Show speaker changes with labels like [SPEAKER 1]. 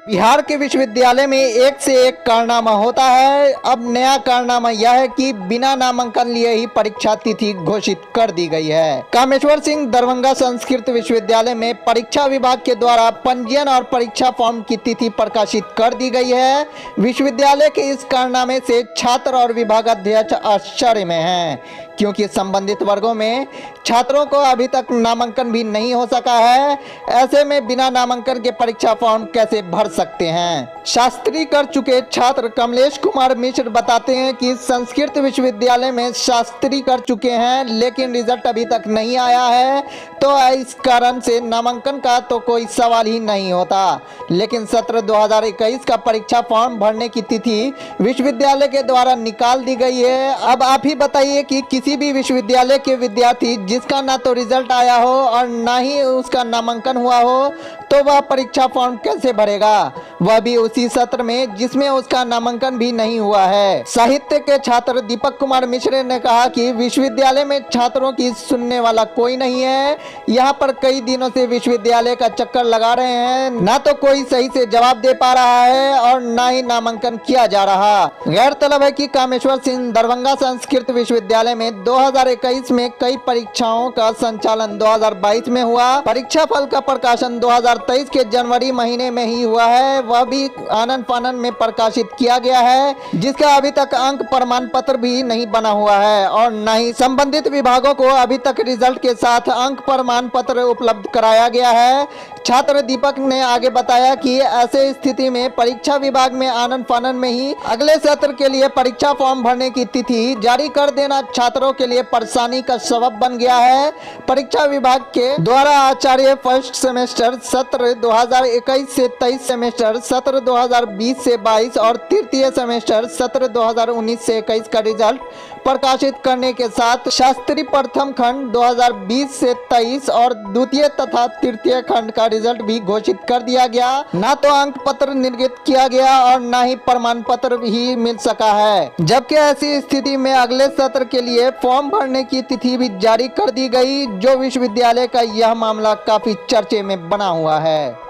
[SPEAKER 1] बिहार के विश्वविद्यालय में एक से एक कारनामा होता है। अब नया कारनामा यह है कि बिना नामांकन लिए ही परीक्षा तिथि घोषित कर दी गई है। कामेश्वर सिंह दरभंगा संस्कृत विश्वविद्यालय में परीक्षा विभाग के द्वारा पंजीयन और परीक्षा फॉर्म की तिथि प्रकाशित कर दी गई है। विश्वविद्यालय के इस कारनामे से छात्र और विभागाध्यक्ष आश्चर्य में हैं, क्योंकि संबंधित वर्गों में छात्रों को अभी तक नामांकन भी नहीं हो सका है। ऐसे में बिना नामांकन के परीक्षा फॉर्म कैसे भर सकते हैं। शास्त्री कर चुके छात्र कमलेश कुमार मिश्र बताते हैं कि संस्कृत विश्वविद्यालय में शास्त्री कर चुके हैं, लेकिन रिजल्ट अभी तक नहीं आया है, तो इस कारण से नामांकन का तो कोई सवाल ही नहीं होता। लेकिन सत्र 2021 का परीक्षा फॉर्म भरने की तिथि विश्वविद्यालय के द्वारा निकाल दी गई है। अब आप ही बताइए कि किसी भी विश्वविद्यालय के विद्यार्थी जिसका ना तो रिजल्ट आया हो और ना ही उसका नामांकन हुआ हो, तो वह परीक्षा फॉर्म कैसे भरेगा, वह भी उसी सत्र में जिसमें उसका नामांकन भी नहीं हुआ है। साहित्य के छात्र दीपक कुमार मिश्र ने कहा कि विश्वविद्यालय में छात्रों की सुनने वाला कोई नहीं है। यहाँ पर कई दिनों से विश्वविद्यालय का चक्कर लगा रहे हैं, ना तो कोई सही से जवाब दे पा रहा है और ना ही नामांकन किया जा रहा। गौरतलब है कि कामेश्वर सिंह दरभंगा संस्कृत विश्वविद्यालय में 2021 में कई परीक्षाओं का संचालन 2022 में हुआ। परीक्षा फल का प्रकाशन 2023 के जनवरी महीने में ही हुआ है, वह भी आनन फानन में प्रकाशित किया गया है, जिसका अभी तक अंक प्रमाण पत्र भी नहीं बना हुआ है और न ही संबंधित विभागों को अभी तक रिजल्ट के साथ अंक प्रमाण पत्र उपलब्ध कराया गया है। छात्र दीपक ने आगे बताया कि ऐसे स्थिति में परीक्षा विभाग में आनन फानन में ही अगले सत्र के लिए परीक्षा फॉर्म भरने की तिथि जारी कर देना छात्रों के लिए परेशानी का सबब बन गया है। परीक्षा विभाग के द्वारा आचार्य फर्स्ट सेमेस्टर सत्र 2021 से 23 सेमेस्टर सत्र 2020 से 22 और तृतीय सेमेस्टर सत्र 2019 से 21 का रिजल्ट प्रकाशित करने के साथ शास्त्री प्रथम खंड 2020 से 23 और द्वितीय तथा तृतीय खंड का रिजल्ट भी घोषित कर दिया गया। ना तो अंक पत्र निर्गत किया गया और ना ही प्रमाण पत्र ही मिल सका है, जबकि ऐसी स्थिति में अगले सत्र के लिए फॉर्म भरने की तिथि भी जारी कर दी गई, जो विश्वविद्यालय का यह मामला काफी चर्चे में बना हुआ है।